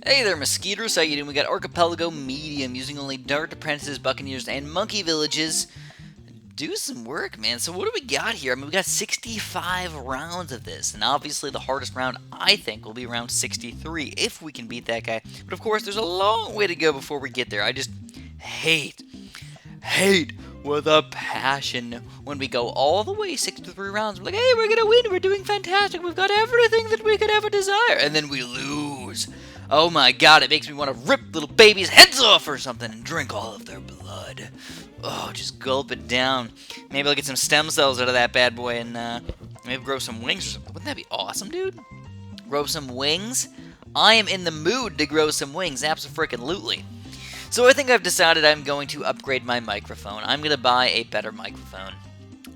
Hey there, mosquitoes. How you doing? We got Archipelago Medium using only Dart Apprentices, Buccaneers, and Monkey Villages. Do some work, man. So what do we got here? I mean, we got 65 rounds of this, and obviously the hardest round, I think, will be round 63, if we can beat that guy. But of course, there's a long way to go before we get there. I just hate with a passion when we go all the way 63 rounds. We're like, hey, we're gonna win. We're doing fantastic. We've got everything that we could ever desire. And then we lose. Oh my god, it makes me want to rip little babies' heads off or something and drink all of their blood. Oh, just gulp it down. Maybe I'll get some stem cells out of that bad boy and maybe grow some wings or something. Wouldn't that be awesome, dude? Grow some wings? I am in the mood to grow some wings, abso-frickin-lutely. So I think I've decided I'm going to upgrade my microphone. I'm going to buy a better microphone.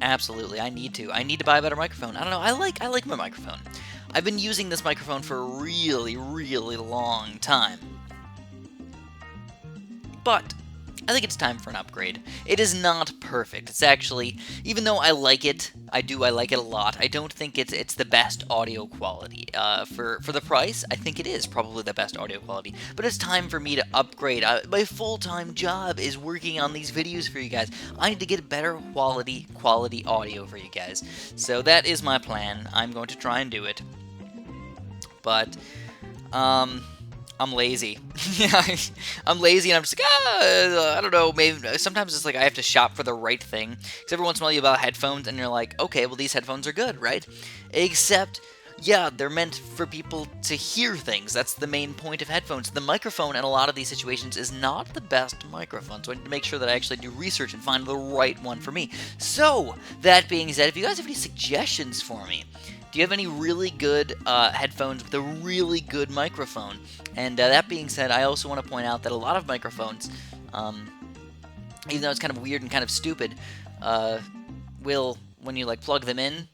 Absolutely, I need to. I need to buy a better microphone. I don't know, I like my microphone. I've been using this microphone for a really long time. But I think it's time for an upgrade. It is not perfect. It's actually, even though I like it, I like it a lot, I don't think it's the best audio quality. For the price, I think it is probably the best audio quality. But it's time for me to upgrade. My full-time job is working on these videos for you guys. I need to get better quality audio for you guys. So that is my plan. I'm going to try and do it. But, I'm lazy. I'm lazy and I'm just like, I don't know, maybe sometimes it's like I have to shop for the right thing. Because every once in a while you buy headphones and you're like, okay, well these headphones are good, right? Except, yeah, they're meant for people to hear things. That's the main point of headphones. The microphone in a lot of these situations is not the best microphone, so I need to make sure that I actually do research and find the right one for me. So, that being said, if you guys have any suggestions for me, do you have any really good headphones with a really good microphone? And that being said, I also want to point out that a lot of microphones, even though it's kind of weird and kind of stupid, will, when you like plug them in,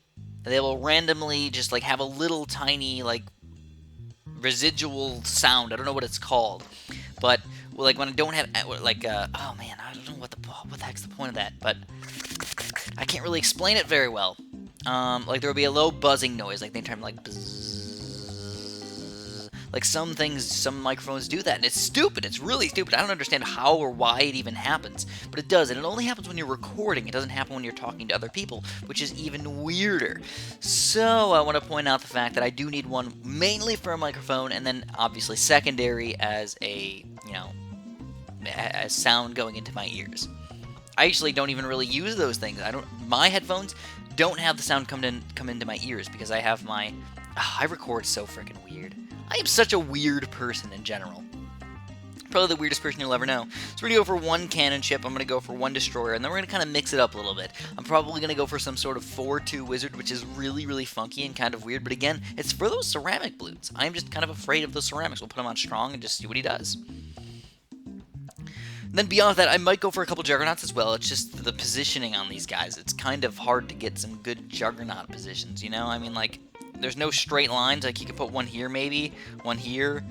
they will randomly just like have a little tiny like residual sound. I don't know what it's called, but well, like when I don't have like oh man, I don't know what the heck's the point of that, but I can't really explain it very well. Like there will be a low buzzing noise, like they turn like bzzz. Like some microphones do that, and it's stupid. It's really stupid. I don't understand how or why it even happens, but it does, and it only happens when you're recording. It doesn't happen when you're talking to other people, which is even weirder. So I want to point out the fact that I do need one mainly for a microphone, and then obviously secondary as a, you know, as sound going into my ears. I actually don't even really use those things. My headphones don't have the sound come into my ears because I have my... I record so freaking weird. I am such a weird person in general. Probably the weirdest person you'll ever know. So we're going to go for one cannon ship, I'm going to go for one destroyer, and then we're going to kind of mix it up a little bit. I'm probably going to go for some sort of 4-2 wizard, which is really funky and kind of weird, but again, it's for those ceramic bloods. I'm just kind of afraid of those ceramics. We'll put him on strong and just see what he does. Then beyond that, I might go for a couple Juggernauts as well. It's just the positioning on these guys. It's kind of hard to get some good Juggernaut positions, you know? I mean, like, there's no straight lines. Like, you could put one here maybe, one here,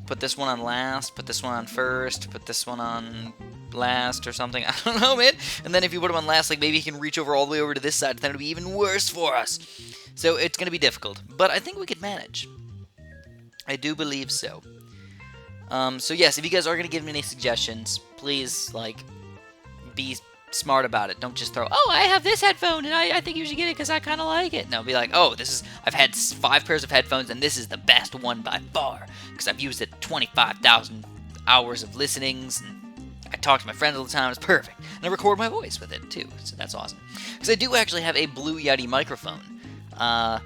put this one on last, put this one on first, put this one on last or something. I don't know, man. And then if you put him on last, like, maybe he can reach over all the way over to this side. Then it'll be even worse for us. So it's going to be difficult. But I think we could manage. I do believe so. So yes, if you guys are going to give me any suggestions, please, like, be smart about it. Don't just throw, oh, I have this headphone, and I think you should get it because I kind of like it. No, be like, oh, I've had 5 pairs of headphones, and this is the best one by far, because I've used it 25,000 hours of listenings, and I talk to my friends all the time. It's perfect. And I record my voice with it, too, so that's awesome. Because I do actually have a Blue Yeti microphone. And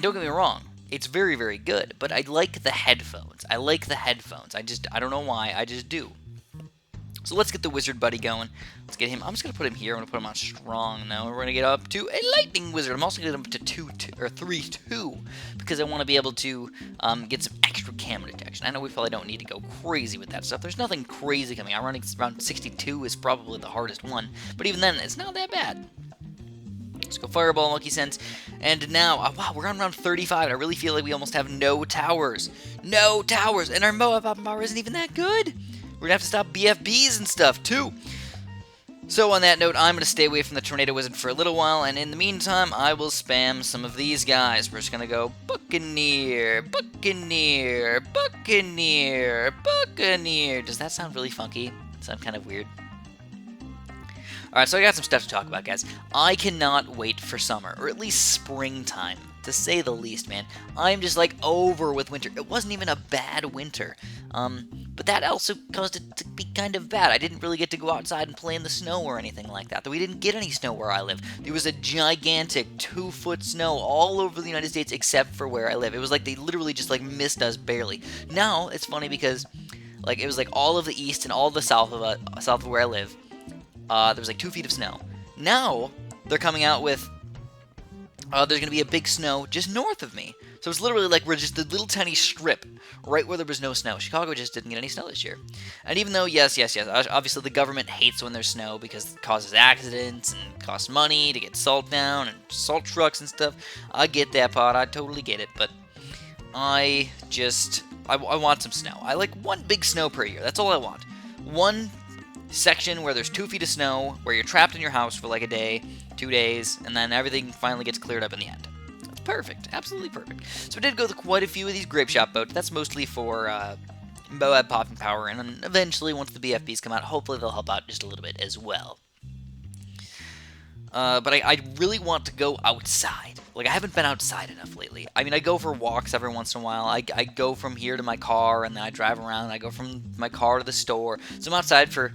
don't get me wrong, it's very good, but I like the headphones. I don't know why, I just do. So let's get the wizard buddy going. Let's get him. I'm just going to put him here. I'm going to put him on strong now. We're going to get up to a lightning wizard. I'm also going to get him to 3-2 because I want to be able to get some extra camera detection. I know we probably don't need to go crazy with that stuff. There's nothing crazy coming. I'm running around 62 is probably the hardest one, but even then, it's not that bad. Let's go Fireball, Monkey Sense. And now, wow, we're on round 35. I really feel like we almost have no towers. No towers. And our Moab power isn't even that good. We're going to have to stop BFBs and stuff, too. So on that note, I'm going to stay away from the Tornado Wizard for a little while, and in the meantime, I will spam some of these guys. We're just going to go Buccaneer, Buccaneer, Buccaneer, Buccaneer. Does that sound really funky? Sound kind of weird? Alright, so I got some stuff to talk about, guys. I cannot wait for summer, or at least springtime, to say the least, man. I'm just, like, over with winter. It wasn't even a bad winter. But that also caused it to be kind of bad. I didn't really get to go outside and play in the snow or anything like that. Though we didn't get any snow where I live. There was a gigantic 2-foot snow all over the United States except for where I live. It was like they literally just, like, missed us barely. Now, it's funny because, like, it was, like, all of the east and all of the south of where I live. There was like 2 feet of snow. Now, they're coming out with, there's going to be a big snow just north of me. So it's literally like we're just a little tiny strip right where there was no snow. Chicago just didn't get any snow this year. And even though, yes, obviously the government hates when there's snow because it causes accidents and costs money to get salt down and salt trucks and stuff. I get that part. I totally get it. But I want some snow. I like one big snow per year. That's all I want. One section where there's 2 feet of snow, where you're trapped in your house for like a day, 2 days, and then everything finally gets cleared up in the end. That's perfect. Absolutely perfect. So I did go to quite a few of these grape shop boats. That's mostly for Moab popping power, and then eventually, once the BFBs come out, hopefully they'll help out just a little bit as well. But I really want to go outside. Like, I haven't been outside enough lately. I mean, I go for walks every once in a while. I go from here to my car, and then I drive around. I go from my car to the store. So I'm outside for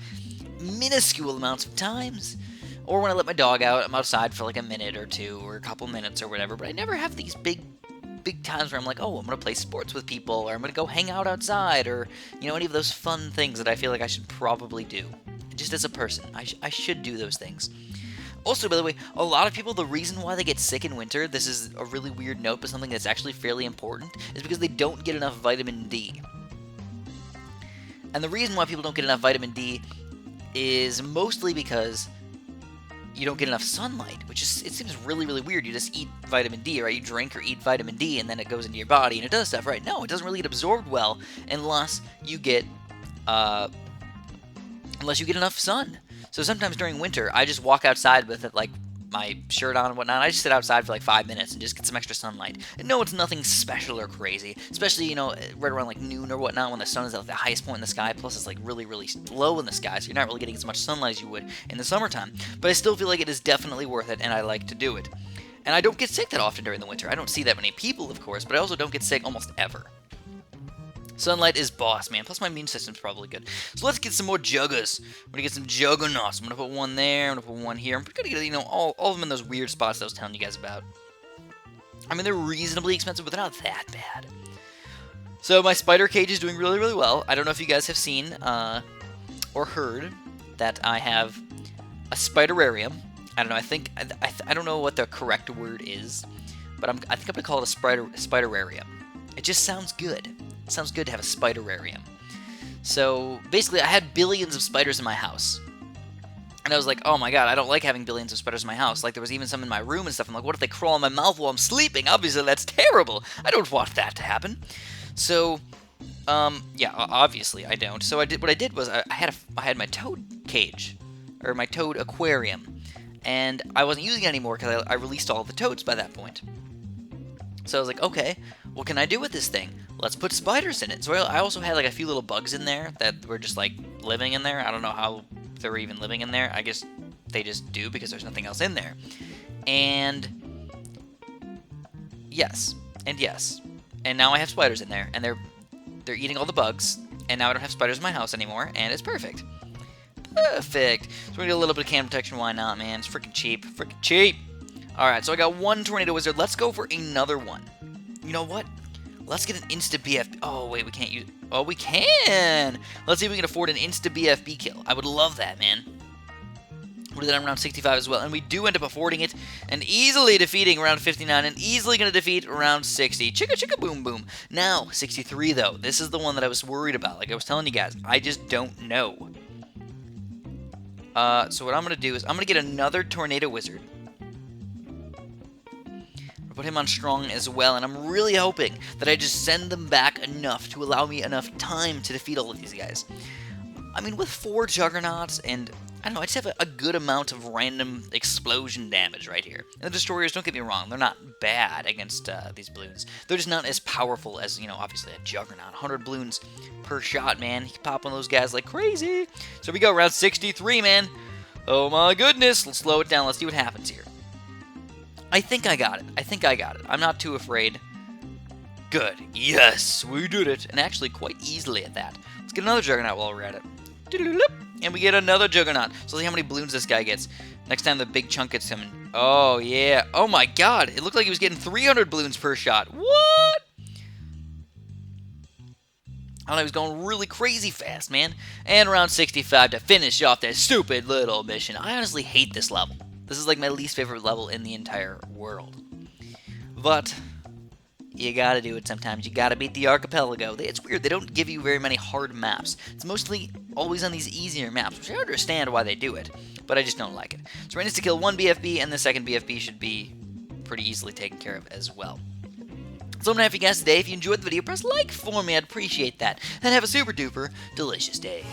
minuscule amounts of times. Or when I let my dog out, I'm outside for like a minute or two, or a couple minutes or whatever. But I never have these big times where I'm like, oh, I'm going to play sports with people, or I'm going to go hang out outside, or, you know, any of those fun things that I feel like I should probably do. Just as a person, I should do those things. Also, by the way, a lot of people, the reason why they get sick in winter, this is a really weird note, but something that's actually fairly important, is because they don't get enough vitamin D. And the reason why people don't get enough vitamin D is mostly because you don't get enough sunlight, which is, it seems really, really weird. You just eat vitamin D, right? You drink or eat vitamin D, and then it goes into your body, and it does stuff, right? No, it doesn't really get absorbed well unless you get enough sun. So sometimes during winter, I just walk outside with it, like, my shirt on and whatnot. I just sit outside for like 5 minutes and just get some extra sunlight. And no, it's nothing special or crazy, especially, you know, right around like noon or whatnot when the sun is at the highest point in the sky. Plus, it's like really, really low in the sky, so you're not really getting as much sunlight as you would in the summertime. But I still feel like it is definitely worth it, and I like to do it. And I don't get sick that often during the winter. I don't see that many people, of course, but I also don't get sick almost ever. Sunlight is boss, man. Plus, my immune system's probably good. So let's get some more juggers. I'm gonna get some juggernauts. I'm gonna put one there. I'm gonna put one here. I'm gonna get, you know, all of them in those weird spots that I was telling you guys about. I mean, they're reasonably expensive, but they're not that bad. So my spider cage is doing really, really well. I don't know if you guys have seen or heard that I have a spiderarium. I don't know. I think I don't know what the correct word is, but I think I'm gonna call it a spiderarium. It just sounds good. It sounds good to have a spiderarium. So, basically, I had billions of spiders in my house. And I was like, oh my god, I don't like having billions of spiders in my house. Like, there was even some in my room and stuff. I'm like, what if they crawl in my mouth while I'm sleeping? Obviously, that's terrible. I don't want that to happen. So, yeah, obviously, I don't. So, what I did was, I had my toad cage, or my toad aquarium. And I wasn't using it anymore because I released all of the toads by that point. So I was like, okay, what can I do with this thing? Let's put spiders in it. So I also had like a few little bugs in there that were just like living in there. I don't know how they were even living in there. I guess they just do because there's nothing else in there. And yes, and yes. And now I have spiders in there, and they're eating all the bugs, and now I don't have spiders in my house anymore, and it's perfect. Perfect. So we're gonna get a little bit of cam protection. Why not, man? It's freaking cheap. Freaking cheap. Alright, so I got one Tornado Wizard. Let's go for another one. You know what? Let's get an Insta BFB. Oh, wait, we can't use... Oh, we can! Let's see if we can afford an Insta BFB kill. I would love that, man. We'll do that on round 65 as well. And we do end up affording it and easily defeating round 59 and easily going to defeat round 60. Chicka chicka boom boom. Now, 63, though. This is the one that I was worried about. Like I was telling you guys, I just don't know. So what I'm going to do is I'm going to get another Tornado Wizard. Put him on strong as well, and I'm really hoping that I just send them back enough to allow me enough time to defeat all of these guys. I mean, with 4 Juggernauts and I don't know, I just have a good amount of random explosion damage right here. And the destroyers, don't get me wrong, they're not bad against these balloons. They're just not as powerful as, you know, obviously a Juggernaut. 100 balloons per shot, man. You can pop one of those guys like crazy. So here we go, round 63, man. Oh my goodness. Let's slow it down. Let's see what happens here. I think I got it. I'm not too afraid. Good. Yes, we did it. And actually quite easily at that. Let's get another Juggernaut while we're at it. And we get another Juggernaut. So let's see how many balloons this guy gets. Next time the big chunk gets coming. Oh, yeah. Oh, my God. It looked like he was getting 300 balloons per shot. What? I don't know, he was going really crazy fast, man. And round 65 to finish off that stupid little mission. I honestly hate this level. This is like my least favorite level in the entire world. But you gotta do it sometimes. You gotta beat the Archipelago. It's weird, they don't give you very many hard maps. It's mostly always on these easier maps, which I understand why they do it, but I just don't like it. So Rain needs to kill one BFB, and the second BFB should be pretty easily taken care of as well. So I'm gonna have you guys today. If you enjoyed the video, press like for me. I'd appreciate that. And have a super duper delicious day.